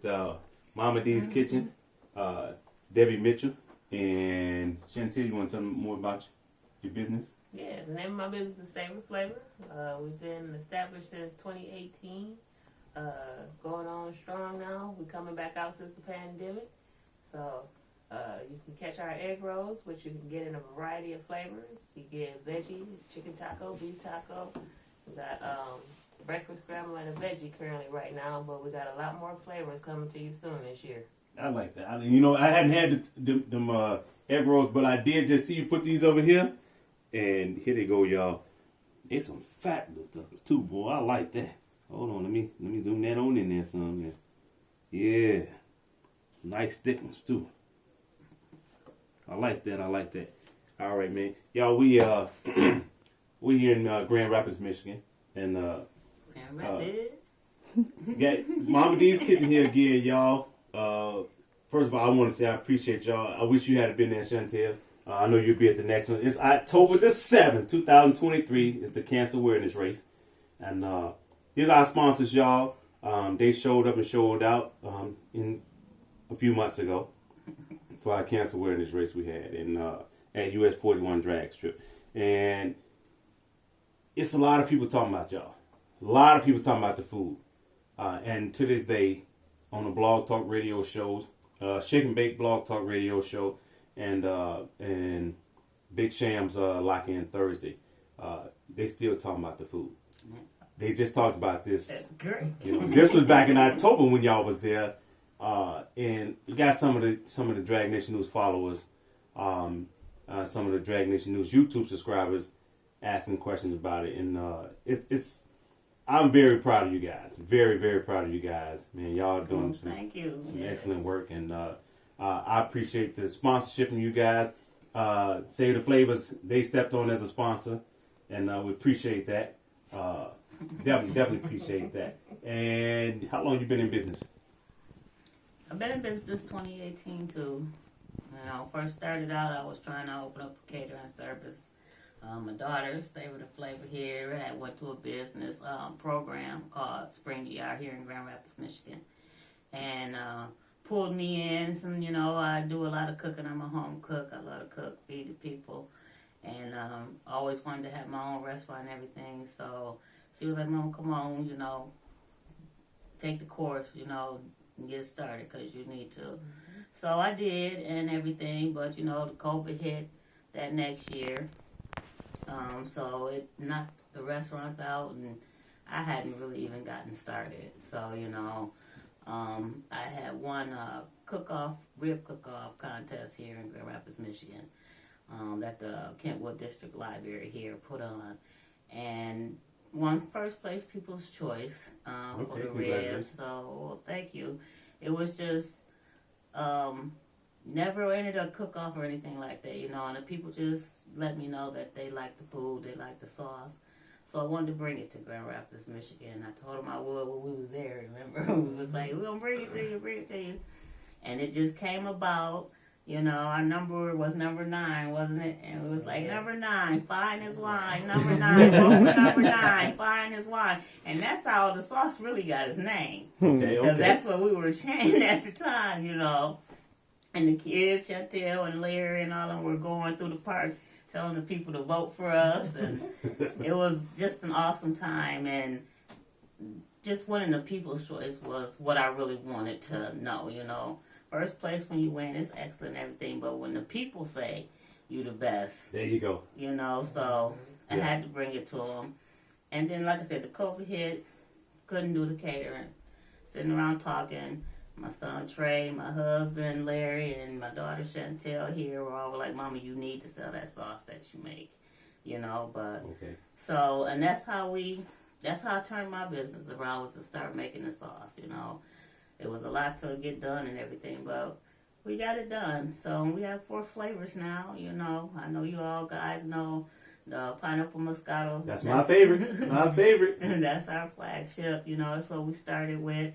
with Mama D's Kitchen, Debbie Mitchell, and Shantel. You want to tell them more about your business? Yeah, the name of my business is Savor Flavor. We've been established since 2018. Going on strong now. We're coming back out since the pandemic. So you can catch our egg rolls, which you can get in a variety of flavors. You get veggie, chicken taco, beef taco. We got breakfast scramble and a veggie currently right now, but we got a lot more flavors coming to you soon this year. I like that. I hadn't had them egg rolls, but I did just see you put these over here. And here they go, y'all. They some fat little tuckers too, boy. I like that. Hold on, let me zoom that on in there some. Yeah. Nice thick ones too. I like that. All right, man. Y'all, we here in Grand Rapids, Michigan, and Grand Rapids. Got Mama D's Kitchen here again, y'all. First of all, I want to say I appreciate y'all. I wish you had been there, Shantel. I know you'll be at the next one. It's October the 7th, 2023. It's the cancer awareness race, and here's our sponsors, y'all. They showed up and showed out in a few months ago for our cancer awareness race we had in at US 41 drag strip. And it's a lot of people talking about y'all. A lot of people talking about the food. And to this day, on the blog talk radio shows, Shake and Bake blog talk radio show, and Big Sham's Lock In Thursday, they still talking about the food. They just talked about this. That's great. This was back in October when y'all was there. And you got some of the Drag Nation News followers, some of the Drag Nation News YouTube subscribers asking questions about it, and I'm very proud of you guys. Very, very proud of you guys. Man, y'all doing some excellent work, and I appreciate the sponsorship from you guys. Save the Flavors, they stepped on as a sponsor, and we appreciate that. Definitely appreciate that. And how long you been in business? I've been in business 2018 too. First started out, I was trying to open up a catering service. My daughter, Savor the Flavor here, I went to a business program called Spring GR here in Grand Rapids, Michigan. And pulled me in. Some, I do a lot of cooking. I'm a home cook. I love to cook, feed the people. And always wanted to have my own restaurant and everything. So she was like, Mom, come on, take the course, and get started because you need to. Mm-hmm. So I did and everything, but, the COVID hit that next year. So it knocked the restaurants out, and I hadn't really even gotten started. So, I had won a rib cook-off contest here in Grand Rapids, Michigan, that the Kentwood District Library here put on. And won first place People's Choice for the ribs. So, thank you. It was just never ended a cook-off or anything like that, and the people just let me know that they like the food, they like the sauce. So I wanted to bring it to Grand Rapids, Michigan. I told them I would when we was there, remember? We was like, we're going to bring it to you. And it just came about, our number was number 9, wasn't it? And it was like, number 9, fine as wine. Number 9, number 9, fine as wine. And that's how the sauce really got its name. Okay. Because that's what we were chanting at the time, And the kids, Chantel and Larry and all of them were going through the park telling the people to vote for us. And it was just an awesome time. And just winning the People's Choice was what I really wanted to know, First place when you win is excellent and everything, but when the people say you the best. There you go. So I had to bring it to them. And then, like I said, the COVID hit, couldn't do the catering. Sitting around talking. My son Trey, my husband Larry, and my daughter Chantel here were all like, Mama, you need to sell that sauce that you make, but okay. So, and that's how I turned my business around, was to start making the sauce, It was a lot to get done and everything, but we got it done. So we have 4 flavors now, I know you all guys know the pineapple moscato. That's my favorite. My favorite. That's our flagship, that's what we started with.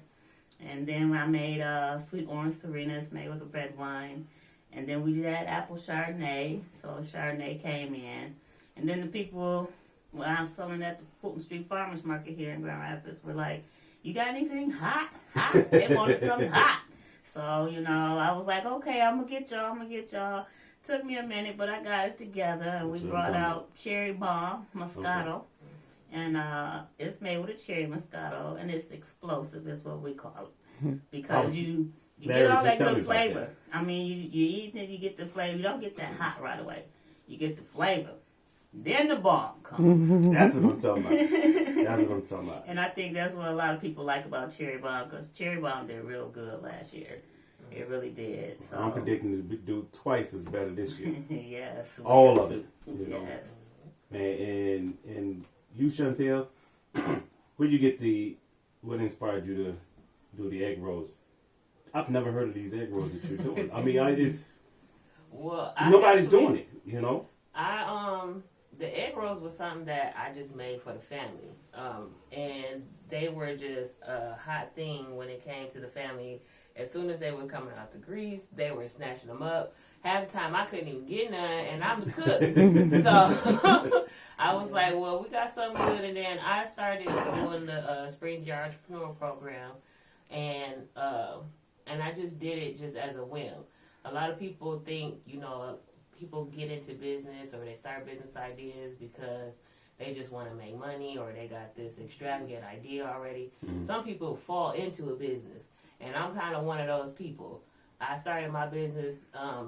And then I made sweet orange Serenas made with a red wine. And then we did apple Chardonnay. So Chardonnay came in. And then the people, I was selling at the Fulton Street Farmers Market here in Grand Rapids, were like, you got anything hot? Hot? They wanted something hot. So, you know, I was like, okay, I'm going to get y'all. Took me a minute, but I got it together. And we brought out cherry bomb, Moscato. Okay. And it's made with a cherry Moscato, and it's explosive is what we call it. Because you get all that good flavor. I mean, you eat it, you get the flavor. You don't get that hot right away. You get the flavor. Then the bomb comes. That's what I'm talking about. And I think that's what a lot of people like about cherry bomb, because cherry bomb did real good last year. It really did. So I'm predicting to do twice as better this year. Yes. All of it. You know. Yes. And you, Shantel, where you get what inspired you to do the egg rolls? I've never heard of these egg rolls that you're doing. I mean, nobody's doing it, you know? The egg rolls was something that I just made for the family. And they were just a hot thing when it came to the family. As soon as they were coming out the grease, they were snatching them up. Half the time I couldn't even get none, and I'm the cook. So I was like, well, we got something good. And then I started doing the Spring Jar Entrepreneur Program, and I just did it just as a whim. A lot of people think, you know, people get into business or they start business ideas because they just want to make money or they got this extravagant idea already. Mm-hmm. Some people fall into a business, and I'm kind of one of those people. I started my business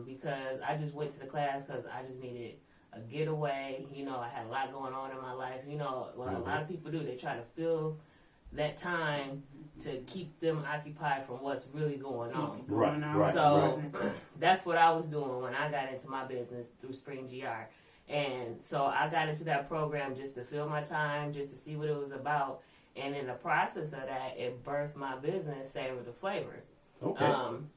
because I just went to the class because I just needed a getaway. You know, I had a lot going on in my life. You know, what a lot of people do, they try to fill that time to keep them occupied from what's really going on. Right. So that's what I was doing when I got into my business through Spring GR. And so I got into that program just to fill my time, just to see what it was about. And in the process of that, it birthed my business, Savor the Flavor. Okay.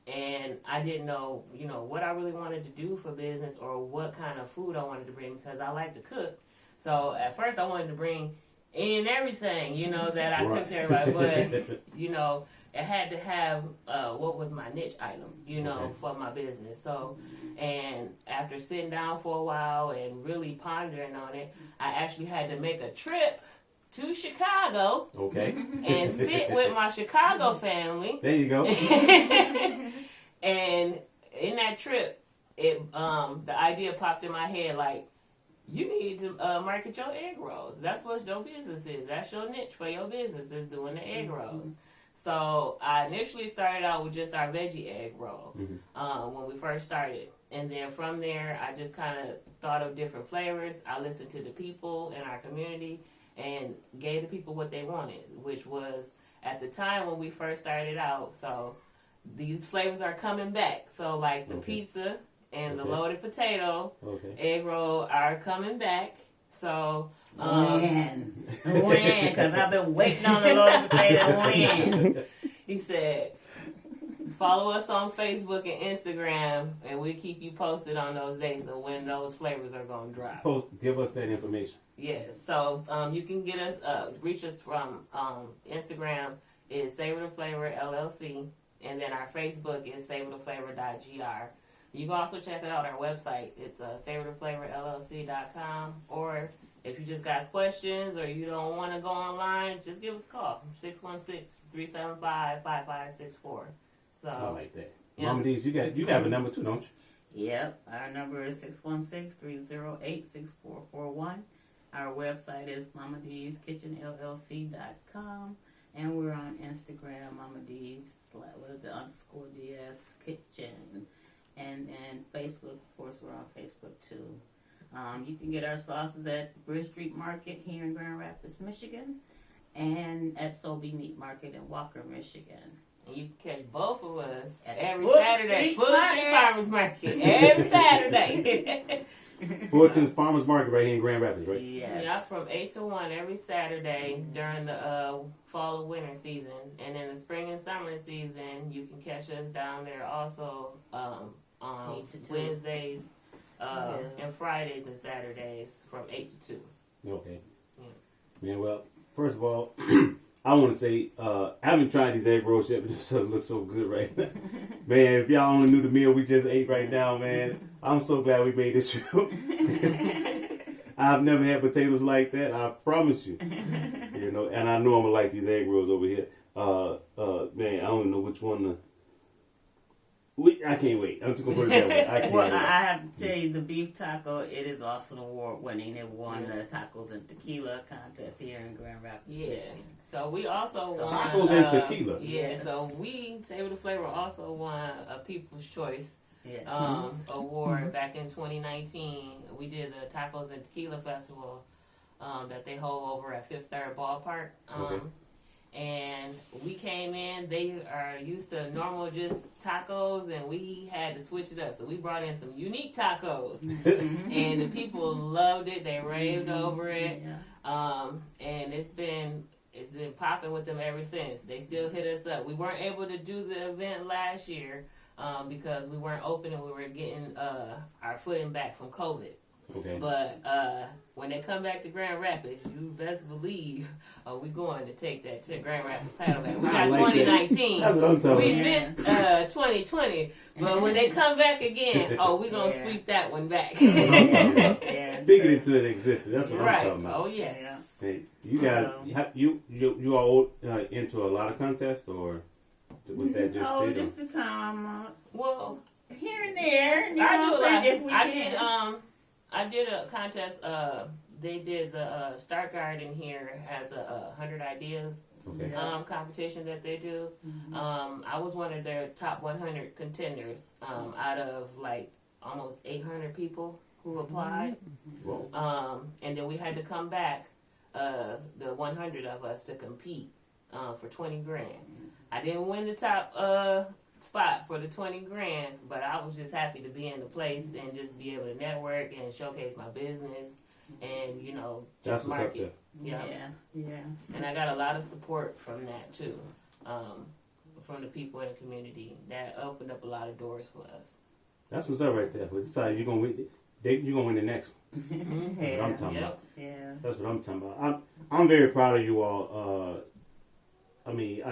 And I didn't know, you know, what I really wanted to do for business or what kind of food I wanted to bring because I like to cook. So at first I wanted to bring any and everything, you know, that I cooked to everybody. But, you know, it had to have what was my niche item, you know, for my business. So, and after sitting down for a while and really pondering on it, I actually had to make a trip to Chicago. Okay. And sit with my Chicago family. There you go. And in that trip, the idea popped in my head like, you need to market your egg rolls. That's what your business is. That's your niche for your business is doing the egg rolls. So I initially started out with just our veggie egg roll when we first started. And then from there, I just kind of thought of different flavors. I listened to the people in our community and gave the people what they wanted, which was at the time when we first started out. So these flavors are coming back. So like the pizza and the loaded potato egg roll are coming back. So when? Because I've been waiting on the loaded potato. When? He said, follow us on Facebook and Instagram, and we'll keep you posted on those days of when those flavors are going to drop. Give us that information. Yes. So you can get us, reach us from Instagram is Savor the Flavor LLC, and then our Facebook is savortheflavor.gr. You can also check out our website. It's savortheflavorllc.com, or if you just got questions or you don't want to go online, just give us a call, 616-375-5564. So, I like that. Yeah. Mama D's, you have a number too, don't you? Yep. Our number is 616-308-6441. Our website is mamadskitchenllc.com. And we're on Instagram, Mama D's, _DS Kitchen. And Facebook, of course, we're on Facebook too. You can get our sauces at Bridge Street Market here in Grand Rapids, Michigan, and at Sobey Meat Market in Walker, Michigan. And you can catch both of us At every Fulton Saturday. Street Fulton Street Farmers Market. Every Saturday. Fulton's Farmers Market right here in Grand Rapids, right? Yes. Yeah, from 8 to 1 every Saturday during the fall and winter season. And in the spring and summer season, you can catch us down there also on 8 to 2. Wednesdays and Fridays and Saturdays from 8 to 2. Okay. Yeah. Man, well, first of all, I want to say, I haven't tried these egg rolls yet, but this looks so good right now. Man, if y'all only knew the meal we just ate right now, man, I'm so glad we made this trip. I've never had potatoes like that, I promise you. You know, and I know I'm going to like these egg rolls over here. Man, I don't know which one to. I can't wait. I'm just gonna put it that way. I can't Well, wait. I have to tell you, the beef taco, it is also award winning. It won the tacos and tequila contest here in Grand Rapids. Yeah. Michigan. So we also won Tacos and tequila. Yeah. Yes. So we Savor the Flavor also won a People's Choice Yes. award back in 2019. We did the Tacos and Tequila Festival that they hold over at Fifth Third Ballpark. Okay. And we came in, they are used to normal just tacos, and we had to switch it up. So we brought in some unique tacos, and the people loved it. They raved over it, and it's been popping with them ever since. They still hit us up. We weren't able to do the event last year because we weren't open and we were getting our footing back from COVID. Okay. But when they come back to Grand Rapids, you best believe we going to take that to Grand Rapids title back. We I got like 2019. That's what I'm talking We about. missed 2020, but when they come back again, we gonna sweep that one back. That's what I'm talking about. Yeah. Speaking into it existed. That's what I'm Right. talking about. Oh yes. Hey, you got you all into a lot of contests, or was that just Oh, it, or- just to come Well, here and there. You know I what I'm saying? do. If we I can. did. I did a contest. They did the Start Garden here as a 100 Ideas Okay. competition that they do. I was one of their top 100 contenders out of like almost 800 people who applied. Whoa. And then we had to come back, the 100 of us, to compete for 20 grand. I didn't win the top spot for the 20 grand, but I was just happy to be in the place and just be able to network and showcase my business and, you know, That's just what's up market. there. Yeah. And I got a lot of support from that too, from the people in the community. That opened up a lot of doors for us. That's what's up right there. It's like you're gonna win. You're gonna win the next one. That's what I'm talking about. Yeah. That's what I'm talking about. I'm very proud of you all. I mean,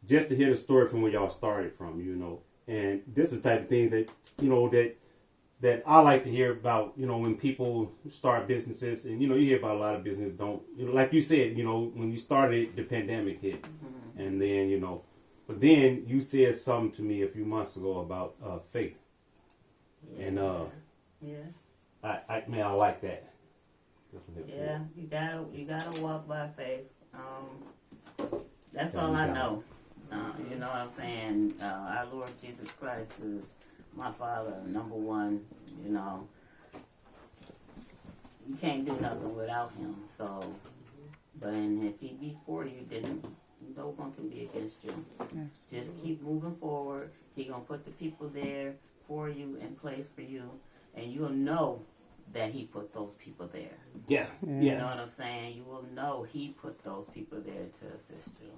just to hear the story from where y'all started from, you know, and this is the type of things that you know that I like to hear about. You know, when people start businesses, and you know, you hear about a lot of business don't. You know, like you said, you know, when you started, the pandemic hit, and then you know, but then you said something to me a few months ago about faith, and Yeah. I like that. That's what it Yeah. You gotta walk by faith. That's Yeah, all I exactly. know. You know what I'm saying? Our Lord Jesus Christ is my Father, number one. You know, you can't do nothing without Him. So, but if He be for you, then no one can be against you. Just keep moving forward. He gonna put the people there for you, in place for you, and you'll know that He put those people there. Yeah. You know Yes. what I'm saying? You will know He put those people there to assist you.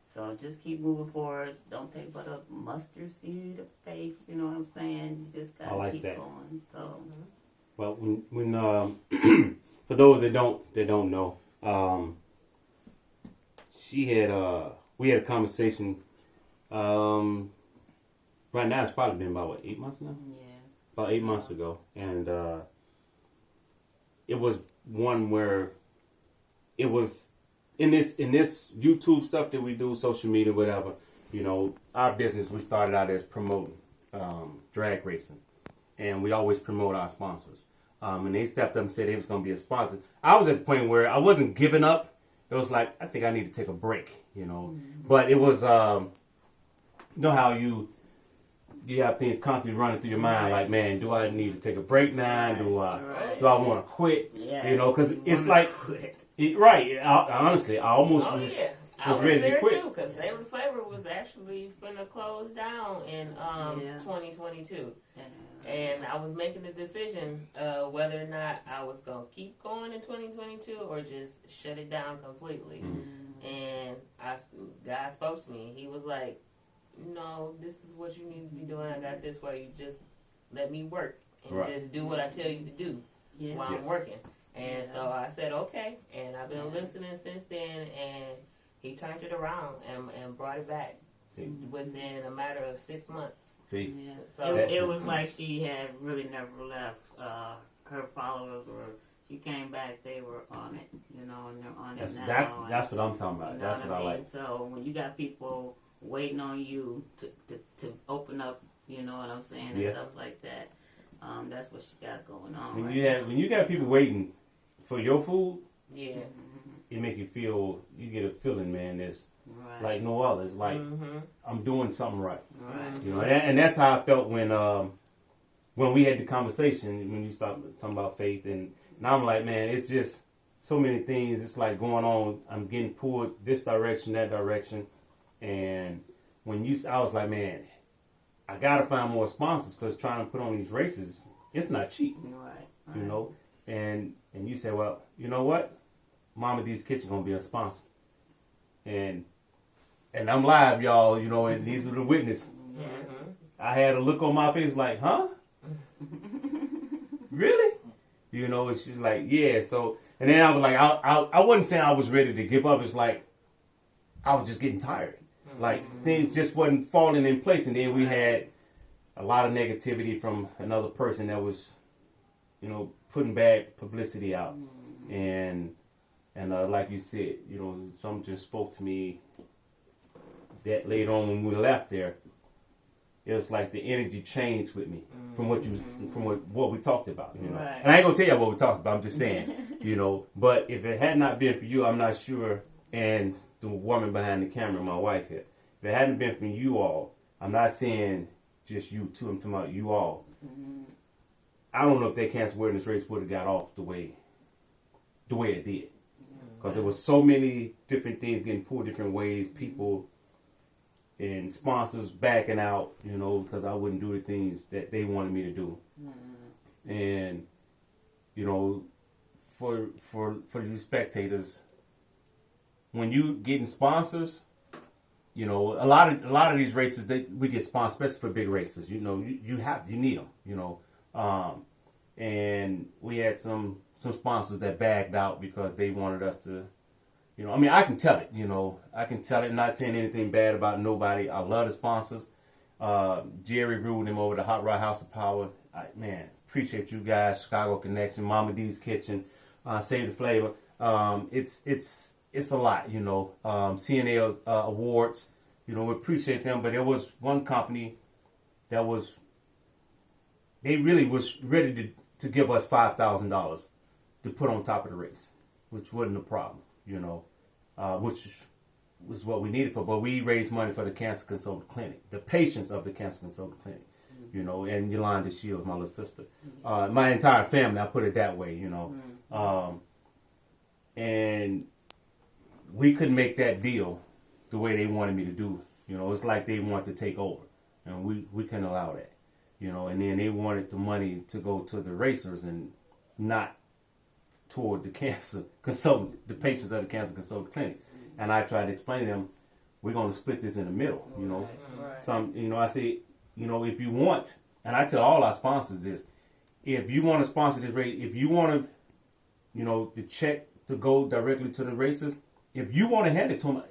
So just keep moving forward. Don't take but a mustard seed of faith. You know what I'm saying? You just I gotta like keep that. going. So Well, when for those that don't know, we had a conversation. Right now, it's probably been about 8 months now. yeah, About 8 months ago, and it was one where it was in this YouTube stuff that we do, social media, whatever. You know, our business, we started out as promoting drag racing, and we always promote our sponsors. And they stepped up and said they was going to be a sponsor. I was at the point where I wasn't giving up. It was like, I think I need to take a break, you know. But it was, you know how you have things constantly running through your mind, like, man, do I need to take a break now? Do I want to quit? yeah. You know, because it's like, right. Honestly, I almost Oh was, yeah, I was was ready to there quit. too, because Savor the Flavor was actually finna close down in 2022. And I was making the decision whether or not I was going to keep going in 2022 or just shut it down completely. And God spoke to me. He was like, no, this is what you need to be doing. I got this for you. Just let me work and just do what I tell you to do while I'm working. And so I said, okay. And I've been listening since then. And he turned it around and brought it back within a matter of 6 months. See, So It was like she had really never left. Her followers were, she came back, they were on it, you know, and they're on it now. That's what I'm talking about. You know That's what I mean? like. So when you got people waiting on you to open up, you know what I'm saying, and stuff like that, that's what she got going on. When you got people waiting for your food, Yeah. it make you feel, you get a feeling, man, that's Right. like no other. It's like I'm doing something right. Right. You know, and that's how I felt when we had the conversation, when you started talking about faith, and now I'm like, man, it's just so many things. It's like going on. I'm getting pulled this direction, that direction, and I was like, man, I gotta find more sponsors because trying to put on these races, it's not cheap. Right. You know, and you say, well, you know what, Mama D's Kitchen gonna be a sponsor, and I'm live, y'all. You know, and these are the witnesses. Yes. I had a look on my face like, huh? Really? You know, it's just like, yeah. So, and then I was like, I wasn't saying I was ready to give up. It's like, I was just getting tired. Like, things just wasn't falling in place. And then we had a lot of negativity from another person that was, you know, putting bad publicity out. And like you said, you know, something just spoke to me that later on when we left there. It was like the energy changed with me from what we talked about, you know. Right. And I ain't gonna tell you what we talked about. I'm just saying, you know. But if it had not been for you, I'm not sure. And the woman behind the camera, my wife here, if it hadn't been for you all, I'm not saying just you two. I'm talking about you all. I don't know if that cancer awareness race would have got off the way it did, because there was so many different things getting pulled different ways. People and sponsors backing out, you know, because I wouldn't do the things that they wanted me to do. And, you know, for you spectators, when you getting sponsors, you know, a lot of these races, we get sponsors, especially for big races. You know, you need them, you know. And we had some sponsors that bagged out because they wanted us to, you know, I mean, I can tell it, you know. I can tell it, not saying anything bad about nobody. I love the sponsors. Jerry ruled them over the Hot Rod House of Power. Man, appreciate you guys. Chicago Connection, Mama D's Kitchen, Save the Flavor. It's a lot, you know. CNA Awards, you know, we appreciate them. But there was one company that they really was ready to give us $5,000 to put on top of the race, which wasn't a problem. You know, which was what we needed for. But we raised money for the Cancer Consultant Clinic, the patients of the Cancer Consultant Clinic, you know, and Yolanda Shields, my little sister. My entire family, I put it that way, you know. And we couldn't make that deal the way they wanted me to do. You know, it's like they want to take over. And we couldn't allow that. You know, and then they wanted the money to go to the racers and not toward the cancer consultant, the patients of the Cancer Consultant Clinic. And I tried to explain to them, we're going to split this in the middle, you know. Right. Some, you know, I say, you know, if you want, and I tell all our sponsors this, if you want to sponsor this race, if you want to, you know, the check to go directly to the racers, if you want to hand it to them,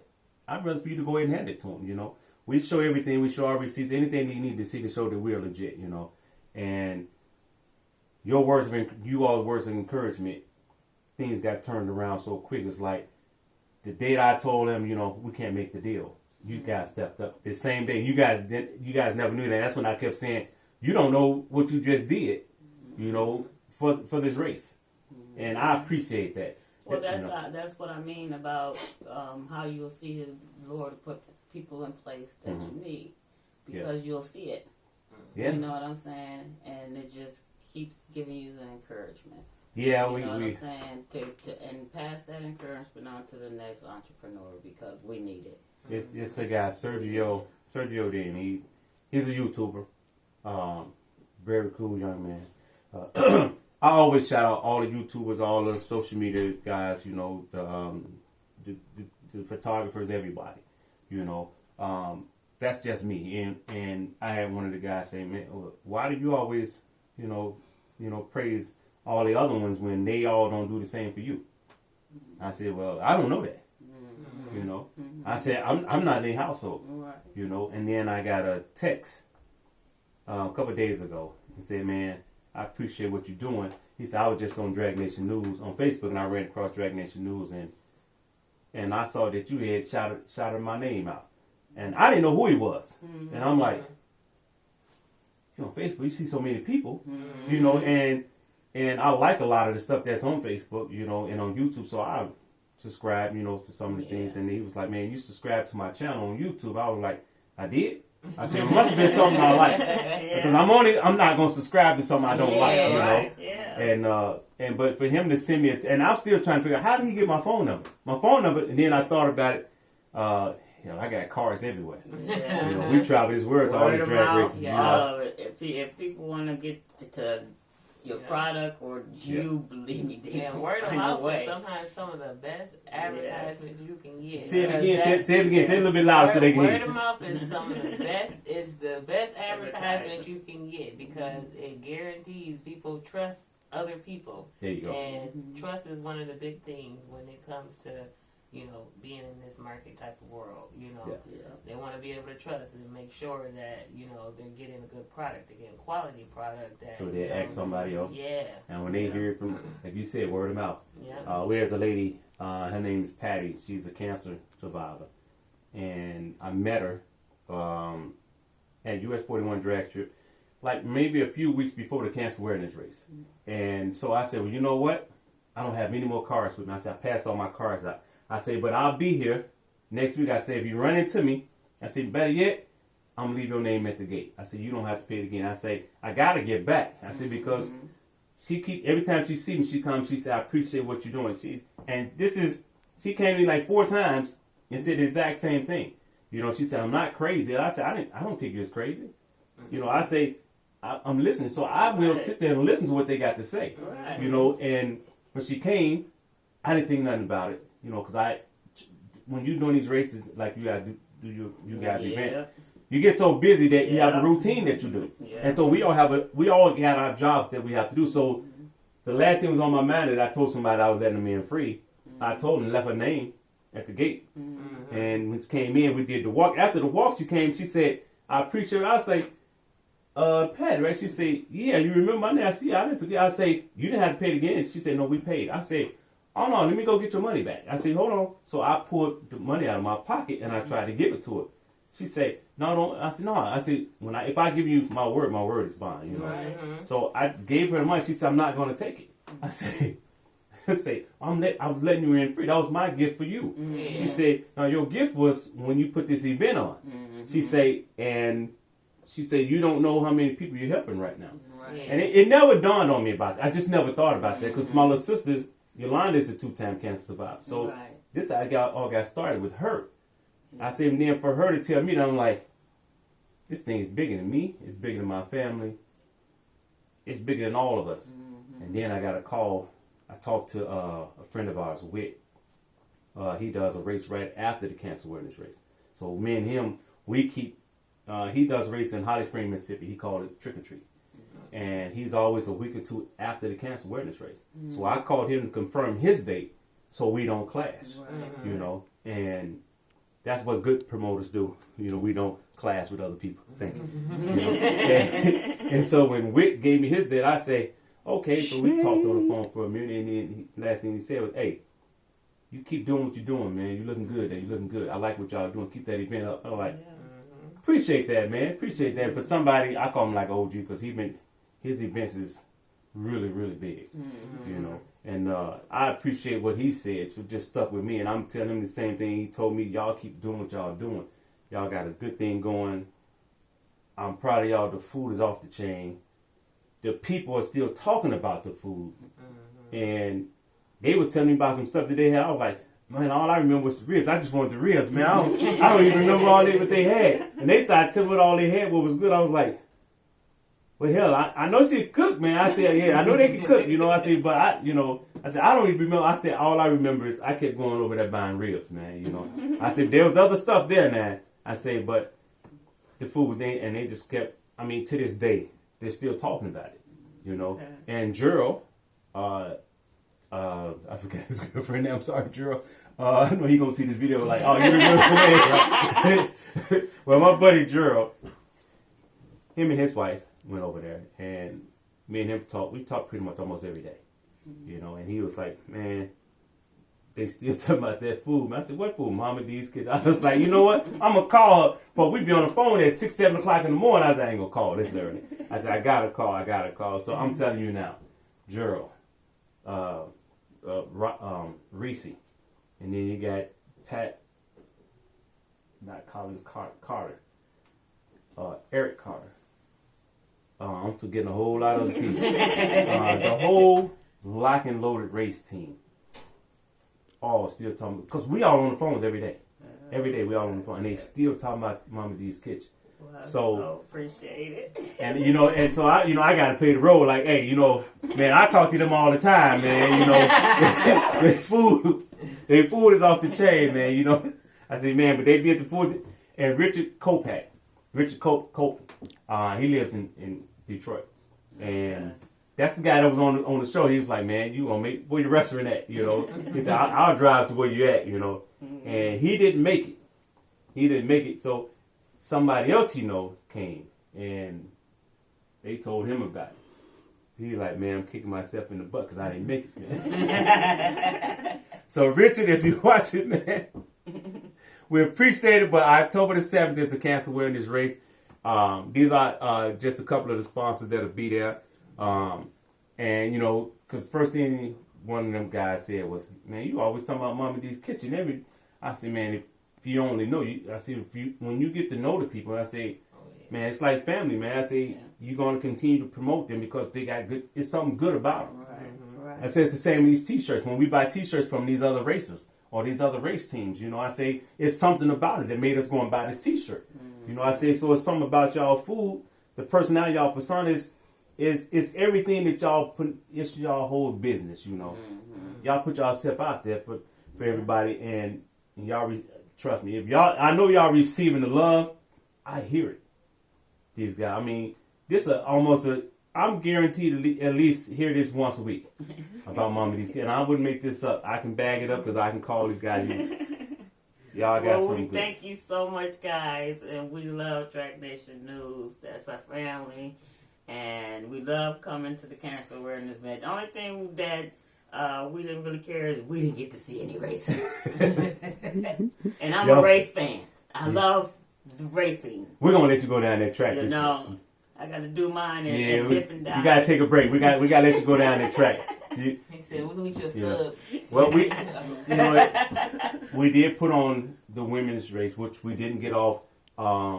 I'd rather for you to go ahead and hand it to them, you know. We show everything, we show our receipts, anything they need to see to show that we're legit, you know. And you all words of encouragement, things got turned around so quick. It's like the day I told them, you know, we can't make the deal. You guys stepped up. The same day, you guys never knew that. That's when I kept saying, you don't know what you just did, you know, for this race. And I appreciate that. Well, that's what I mean about how you'll see the Lord put people in place that you need, because you'll see it. Yeah. You know what I'm saying? And it just keeps giving you the encouragement. Yeah, you know what I'm saying? And pass that encouragement on to the next entrepreneur, because we need it. It's a guy, Sergio Dean. He's a YouTuber. Very cool young man. I always shout out all the YouTubers, all the social media guys, you know, the photographers, everybody, you know. That's just me. And I had one of the guys say, man, why do you always, you know, praise all the other ones when they all don't do the same for you? I said, well, I don't know that. You know, I said, I'm not in their household, you know. And then I got a text a couple of days ago and said, man, I appreciate what you're doing. he said, I was just on Drag Nation News on Facebook, and I ran across Drag Nation News, and I saw that you had shouted my name out. And I didn't know who he was. Mm-hmm. And I'm like, you on Facebook, you see so many people, mm-hmm. you know, and I like a lot of the stuff that's on Facebook, you know, and on YouTube, so I subscribe, you know, to some of the things. And he was like, man, you subscribe to my channel on YouTube. I was like, I did? I said, it must have been something I like. Because I'm not going to subscribe to something I don't like, you know. Yeah. But for him to send me, and I'm still trying to figure out, how did he get my phone number? And then I thought about it, you know, I got cars everywhere. Yeah. You know, we travel this world to all these drag races. Yeah. If people want to get to your product or you, believe me, they word of mouth is sometimes some of the best advertisements you can get. Say it again. Say it a little bit louder so they can hear. Word of mouth is some of the best. Is the best advertisement you can get because it guarantees people trust other people. There you go. And trust is one of the big things when it comes to, you know, being in this market type of world. You know, they want to be able to trust and make sure that, you know, they're getting a good product, they're getting quality product. That, so they ask somebody else. Yeah. And when they hear it from, like you said, word of mouth. Yeah. There's a lady, her name is Patty. She's a cancer survivor. And I met her at US 41 drag trip, like maybe a few weeks before the cancer awareness race. And so I said, well, you know what? I don't have any more cards with me. I said, I passed all my cards out. I say, but I'll be here next week. I say, if you run into me, I say, better yet, I'm going to leave your name at the gate. I say, you don't have to pay it again. I say, I got to get back. I say, because every time she sees me, she comes, she said, I appreciate what you're doing. She came to me like 4 times and said the exact same thing. You know, she said, I'm not crazy. And I said, I don't think you're crazy. You know, I say, I'm listening. So I will sit there and listen to what they got to say. Right. You know, and when she came, I didn't think nothing about it. You know, because when you're doing these races, like you got to do you guys events, you get so busy that you have a routine that you do, and so we all got our jobs that we have to do. So the last thing was on my mind that I told somebody I was letting them in free. I told them, left her name at the gate, and when she came in, we did the walk. After the walk, she came. She said, "I appreciate it." I was like, Pat, right? She said, "Yeah, you remember my name?" I said, "I didn't forget." I say, "You didn't have to pay it again." She said, "No, we paid." I said, "Oh no, let me go get your money back." I said, "Hold on." So I pulled the money out of my pocket and I tried to give it to her. She said, "No, don't." I said, "No." I said, if I give you my word is bond, you know. Mm-hmm. So I gave her the money. She said, "I'm not going to take it." I said, I was letting you in free. That was my gift for you. Mm-hmm. She said, "No, your gift was when you put this event on." Mm-hmm. She said, "You don't know how many people you're helping right now." Right. And it never dawned on me about that. I just never thought about that because my little sisters. Yolanda's a 2-time cancer survivor. So this all got started with her. I said, and then for her to tell me that, I'm like, this thing is bigger than me. It's bigger than my family. It's bigger than all of us. Mm-hmm. And then I got a call. I talked to a friend of ours, Whit. He does a race right after the cancer awareness race. So me and him, he does a race in Holly Springs, Mississippi. He called it Trick or Treat. And he's always a week or 2 after the cancer awareness race. Mm-hmm. So I called him to confirm his date so we don't clash, you know. And that's what good promoters do. You know, we don't clash with other people. Thank you. You know? And so when Wick gave me his date, I say, okay. So we talked on the phone for a minute. And then last thing he said was, hey, you keep doing what you're doing, man. You're looking good. You're looking good. I like what y'all doing. Keep that event up. I was like, appreciate that, man. Appreciate that. For somebody, I call him like OG because his events is really, really big, you know. And I appreciate what he said. It just stuck with me. And I'm telling him the same thing. He told me, y'all keep doing what y'all doing. Y'all got a good thing going. I'm proud of y'all. The food is off the chain. The people are still talking about the food. And they were telling me about some stuff that they had. I was like, man, all I remember was the ribs. I just wanted the ribs, man. I don't even remember all that what they had. And they started telling me what all they had, what was good. I was like, well, hell, I know she could cook, man. I said, yeah, I know they can cook, you know. I said, but I don't even remember. I said, all I remember is I kept going over there buying ribs, man, you know. I said, there was other stuff there now. I said, but the food, they just kept, to this day, they're still talking about it, you know. Okay. And Gerald, I forgot his girlfriend name. I'm sorry, Gerald. I know he gonna see this video like, oh, you remember the name, right? Well, my buddy Gerald, him and his wife went over there, and me and him talk. We talk pretty much almost every day, you know. And he was like, man, they still talking about that food. Man, I said, what food? Mama D's kids. I was like, you know what? I'm gonna call her, but we be on the phone at 6, 7 o'clock in the morning. I said, I ain't gonna call this early. I said, I gotta call. So I'm telling you now, Gerald, Reese, and then you got Pat, not Collins Carter, Eric Carter. I'm forgetting a whole lot of other people. The whole lock and loaded race team. All still talking, because we all on the phones every day. Every day we all on the phone, and they still talking about Mama D's kitchen. Well, So appreciate it. And so I got to play the role like, hey, man, I talk to them all the time, man. Their food is off the chain, man. I say, man, but they be at the food. And Richard Cope, he lives in Detroit, and that's the guy that was on the show. He was like, man, you gonna make where your restaurant at? He said, I'll drive to where you at, And he didn't make it. So somebody else came and they told him about it. He's like, man, I'm kicking myself in the butt because I didn't make it. So Richard, if you watch it, man, we appreciate it. But October the 7th is the Cancer Awareness Race. These are just a couple of the sponsors that'll be there. And because first thing one of them guys said was, man, you always talking about Mama D's kitchen. I said, man, if you only know, when you get to know the people, I say, man, it's like family, man. I say, you're going to continue to promote them because they got good, it's something good about them. Right. I say it's the same with these T-shirts. When we buy T-shirts from these other races or these other race teams, I say, it's something about it that made us go and buy this T-shirt. I say, so it's something about y'all food, the personality y'all persona is everything that y'all put, it's y'all whole business, Y'all put yourself out there for everybody, and y'all, trust me, I know y'all receiving the love, I hear it. These guys, I mean, I'm guaranteed to at least hear this once a week about Mama D's, and I wouldn't make this up. I can bag it up because I can call these guys. Y'all got something good. Thank you so much, guys, and we love Track Nation News. That's our family, and we love coming to the Cancer Awareness Match. The only thing that we didn't really care is we didn't get to see any races. And I'm a race fan. I love the racing. We're gonna let you go down that track this year. I got to do mine and dip and dive. You gotta take a break. We gotta let you go down that track. He said, "We need your sub." Well, we did put on the women's race, which we didn't get off.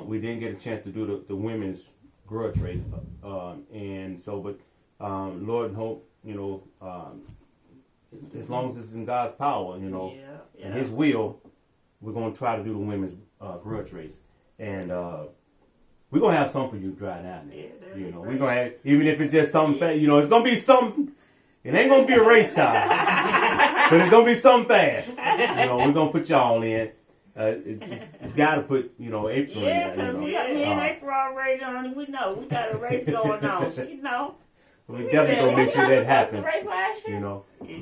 We didn't get a chance to do the women's grudge race, and so, but Lord and hope, as long as it's in God's power, and His will, we're gonna try to do the women's grudge race, and we're gonna have something for you to drive down there. We're gonna have, even if it's just something, it's gonna be something. It ain't gonna be a race car, but it's gonna be something fast. We're gonna put y'all in. It's gotta put, April in there. Yeah, because me and April already on. We know we got a race going on. We definitely gonna make sure that happens. Race last year?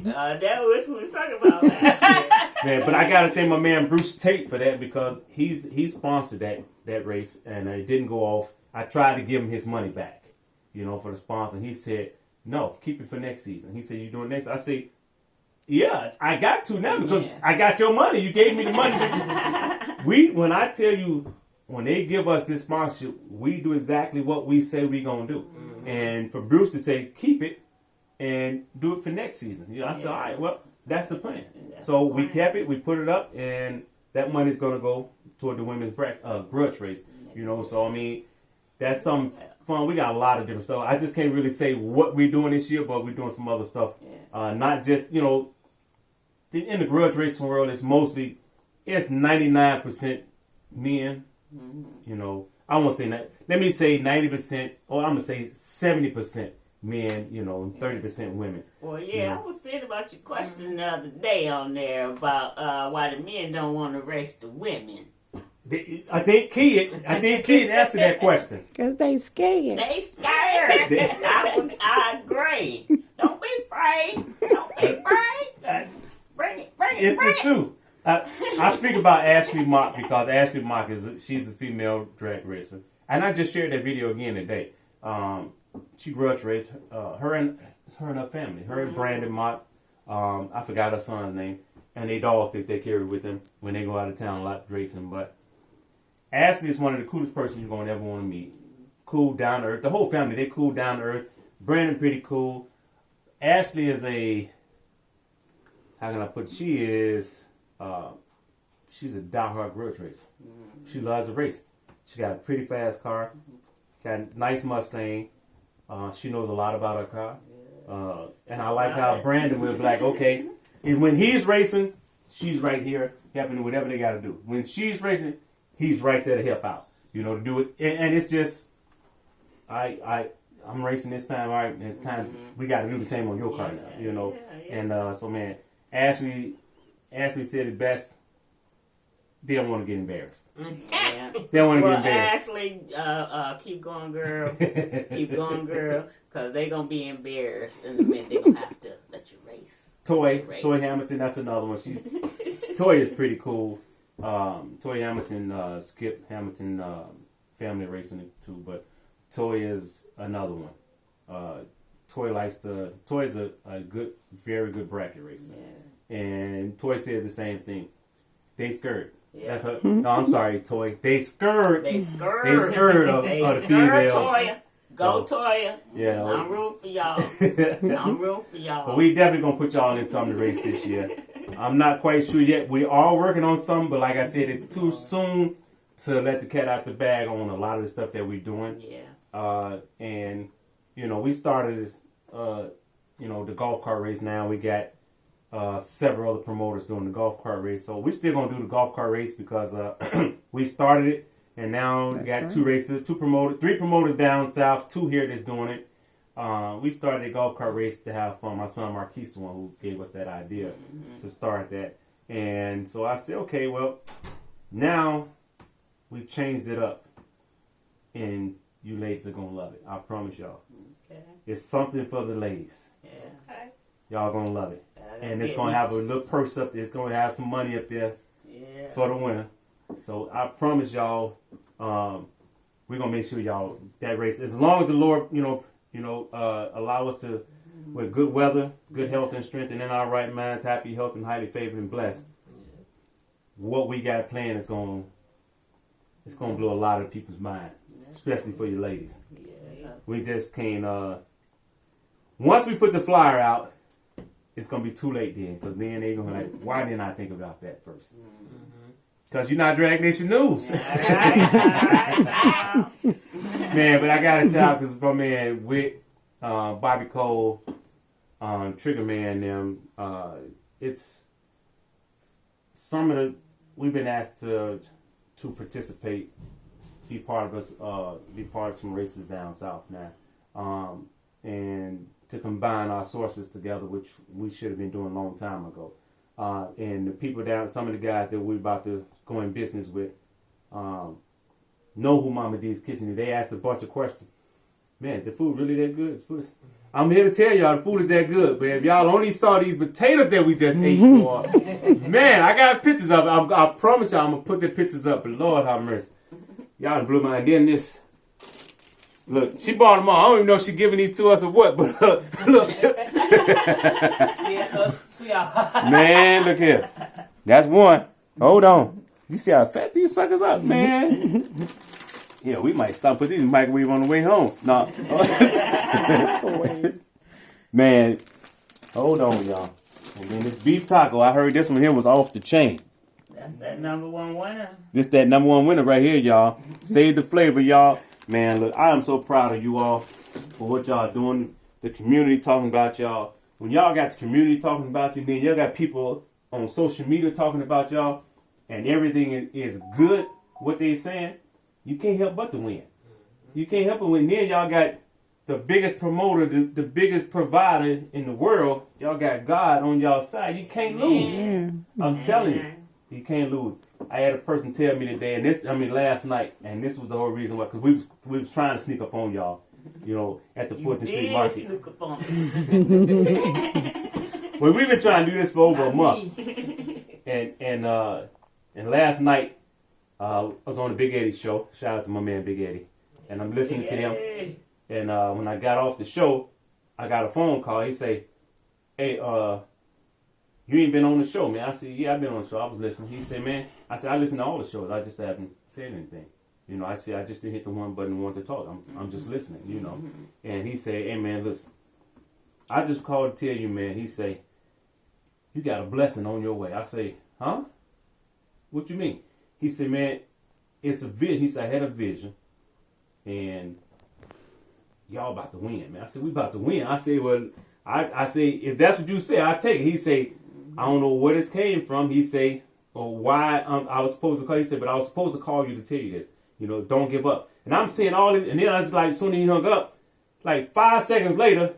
That was what we was talking about last year. Man, but I gotta thank my man Bruce Tate for that because he sponsored that race and it didn't go off. I tried to give him his money back, for the sponsor. And he said, no, keep it for next season. He said, you doing next? I say, yeah, I got to now because I got your money. You gave me the money. When I tell you, when they give us this sponsorship, we do exactly what we say we're going to do. Mm-hmm. And for Bruce to say, keep it and do it for next season. I said, all right, well, that's the plan. So we kept it, we put it up, and that money's going to go toward the women's grudge race. So I mean, that's some fun. We got a lot of different stuff. I just can't really say what we're doing this year, but we're doing some other stuff. Not just, in the grudge racing world, it's 99% men. Mm-hmm. I won't say that. Let me say 90%, or I'm going to say 70% men, and 30% women. Well, I was thinking about your question the other day on there about why the men don't want to race the women. I think Kid answered that question. Because they scared. They scared. I agree. Don't be afraid. Bring it. It's the truth. I speak about Ashley Mock because Ashley Mock she's a female drag racer. And I just shared that video again today. she grudge race. Her and her family. Her and Brandon Mott. I forgot her son's name. And they dogs that they carry with them when they go out of town a lot racing. But Ashley is one of the coolest persons you're gonna ever want to meet. Cool, down to earth. The whole family, they cool, down to earth. Brandon pretty cool. Ashley is how can I put it? She's a diehard grudge racer. She loves to race. She got a pretty fast car. Got a nice Mustang. She knows a lot about her car. And I like how Brandon will be like, okay, and when he's racing, she's right here helping whatever they got to do. When she's racing, he's right there to help out. You know, to do it. And it's just, I'm racing this time, all right, and it's time, we got to do the same on your car now, you know. And so, man, Ashley said it best. They don't want to get embarrassed. Yeah. They don't want to get embarrassed. Ashley, keep going, girl. Keep going, girl. Because they're going to be embarrassed in the minute they're going to have to let you race. Toy Hamilton, that's another one. Toy is pretty cool. Toy Hamilton, Skip Hamilton, family racing it too, but Toy is another one. Toy is a good, very good bracket racer. Yeah. And Toy says the same thing. They skirt. Yeah. No, I'm sorry, Toy. They skirt. They skirt of the female. Toya. Go Toya. Yeah. I'm rooting for y'all. But we definitely gonna put y'all in something to race this year. I'm not quite sure yet. We are working on something, but like I said, it's too soon to let the cat out the bag on a lot of the stuff that we're doing. Yeah. And you know, we started the golf cart race now. We got several other promoters doing the golf cart race. So we're still going to do the golf cart race because we started it, and now we got three promoters down south, 2 here that's doing it. We started a golf cart race to have fun. My son Marquise, the one who gave us that idea to start that. And so I said, okay, well, now we've changed it up, and you ladies are going to love it. I promise y'all. Okay. It's something for the ladies. Yeah. Okay. Y'all going to love it. And it's going to have a little purse up there. It's going to have some money up there for the winner. So I promise y'all, we're going to make sure y'all, that race, as long as the Lord, allow us to, with good weather, good health and strength, and in our right minds, happy, health, and highly favored and blessed, what we got planned is going to blow a lot of people's mind, especially for you ladies. Yeah. We just can't, once we put the flyer out, it's going to be too late then, because then they're going to be like, why didn't I think about that first? Because you're not Drag Nation News. Man, but I got to shout out because my man Wick, Bobby Cole, Trigger Man, them, it's some of the, we've been asked to participate, be part of some races down south now. And to combine our sources together, which we should have been doing a long time ago. And the people down, some of the guys that we're about to go in business with, know who Mama D's Kitchen is. They asked a bunch of questions. Man, the food really that good? I'm here to tell y'all the food is that good. But if y'all only saw these potatoes that we just ate for, man, I got pictures of it. I promise y'all I'm going to put the pictures up. But Lord have mercy. Y'all done blew my mind. Then this. Look, she bought them all. I don't even know if she's giving these to us or what, but look. Man, look here. That's one. Hold on. You see how fat these suckers are, man? Yeah, we might stop putting these in the microwave on the way home. No. Man, hold on, y'all. And then this beef taco, I heard this one here was off the chain. That's that #1 winner. This that #1 winner right here, y'all. Save the flavor, y'all. Man, look, I am so proud of you all for what y'all doing. The community talking about y'all. When y'all got the community talking about you, then y'all got people on social media talking about y'all, and everything is good, what they saying, you can't help but to win. You can't help but win. Then y'all got the biggest promoter, the biggest provider in the world. Y'all got God on y'all side. You can't lose. I'm telling you, you can't lose. I had a person tell me today, and last night, and this was the whole reason why, because we was trying to sneak up on y'all, at the 4th Street Market. Sneak up on Well, we've been trying to do this for over a month, and last night I was on the Big Eddie show. Shout out to my man Big Eddie, and I'm listening to him. And when I got off the show, I got a phone call. He say, "Hey, you ain't been on the show, man." I said, "Yeah, I've been on the show. I was listening." He said, "Man," I said, "I listen to all the shows. I just haven't said anything. You know, I said, I just didn't hit the one button and want to talk. I'm just listening, you know." And he said, "Hey, man, listen, I just called to tell you, man." He say, "You got a blessing on your way." I say, "Huh? What you mean?" He said, "Man, it's a vision." He said, "I had a vision, and y'all about to win, man." I said, "We about to win." I said, "Well, I say, if that's what you say, I take it." He say, "I don't know where this came from." He say, "Or why I was supposed to call." He said, "But I was supposed to call you to tell you this. You know, don't give up." And I'm saying all this, and then I was like, as soon as he hung up, like 5 seconds later,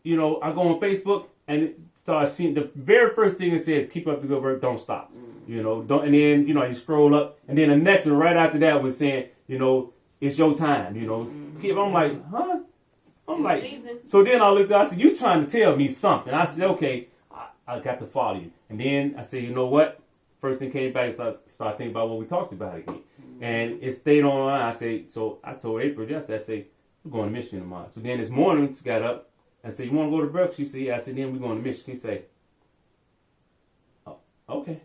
you know, I go on Facebook and it starts seeing the very first thing it says, "Keep up the good work, don't stop." You know, don't, and then, you know, you scroll up, and then the next one right after that was saying, you know, "It's your time." You know, I'm like, huh? I'm like, so then I looked up, I said, "You trying to tell me something?" I said, "Okay, I got to follow you." And then I said, "You know what?" First thing came back, I started thinking about what we talked about again. And it stayed on. I say, so I told April yesterday, I say, "We're going to Michigan tomorrow." So then this morning, she got up. I said, "You want to go to breakfast?" She said, "Yeah." I said, "Then we're going to Michigan." She said, "Oh, okay.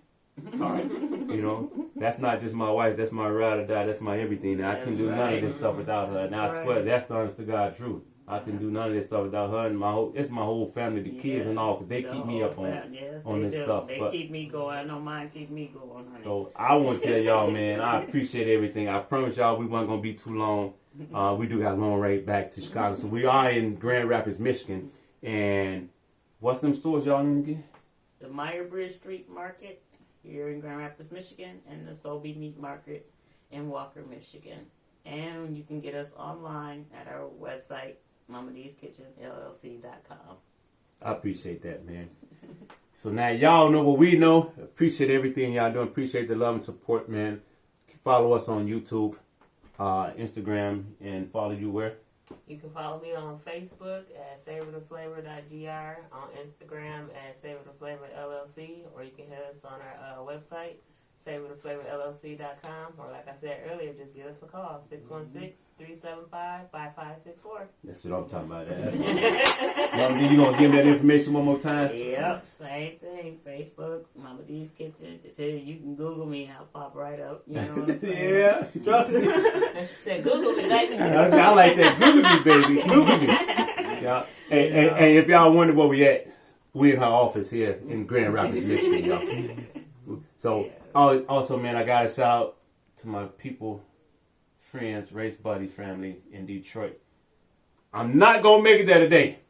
All right." You know, that's not just my wife. That's my ride or die. That's my everything. Now, I couldn't do none of this stuff without her. And I swear, that's the honest to God truth. I couldn't do none of this stuff without her and it's my whole family, the kids and all, because they keep me up on this stuff. They keep me going. I know mine keep me going, honey. So I want to tell y'all, man, I appreciate everything. I promise y'all we weren't going to be too long. We do got a long ride back to Chicago. So we are in Grand Rapids, Michigan. And what's them stores y'all in again? The Meyer Bridge Street Market here in Grand Rapids, Michigan, and the Sobey Meat Market in Walker, Michigan. And you can get us online at our website, MamaD's.com. I appreciate that, man. So now y'all know what we know. Appreciate everything y'all doing. Appreciate the love and support, man. Follow us on YouTube, Instagram, and follow you where? You can follow me on Facebook at savortheflavor.gr, on Instagram at savortheflavor.llc, or you can hit us on our website, savortheflavorllc.com, or like I said earlier, just give us a call, 616-375-5564. That's what I'm talking about. That's you going to give that information one more time? Yep, same thing. Facebook, Mama D's Kitchen. Just say you can Google me, I'll pop right up. You know what I'm saying? Yeah, trust me. She said, "Google me, baby." I like that. Google me, baby. Google me. Yeah. And if y'all wonder where we at, we in her office here in Grand Rapids, Michigan, y'all. So, also, man, I got to shout out to my people, friends, race buddy family in Detroit. I'm not going to make it there today.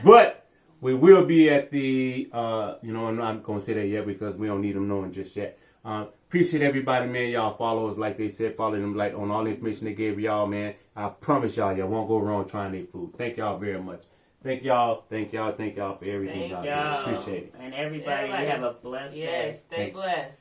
But we will be at the, I'm not going to say that yet because we don't need them knowing just yet. Appreciate everybody, man. Y'all follow us, like they said. Follow them like on all the information they gave y'all, man. I promise y'all won't go wrong trying their food. Thank y'all very much. Thank y'all for everything. Thank y'all. Appreciate it. And everybody, you have a blessed day. Yes, stay blessed.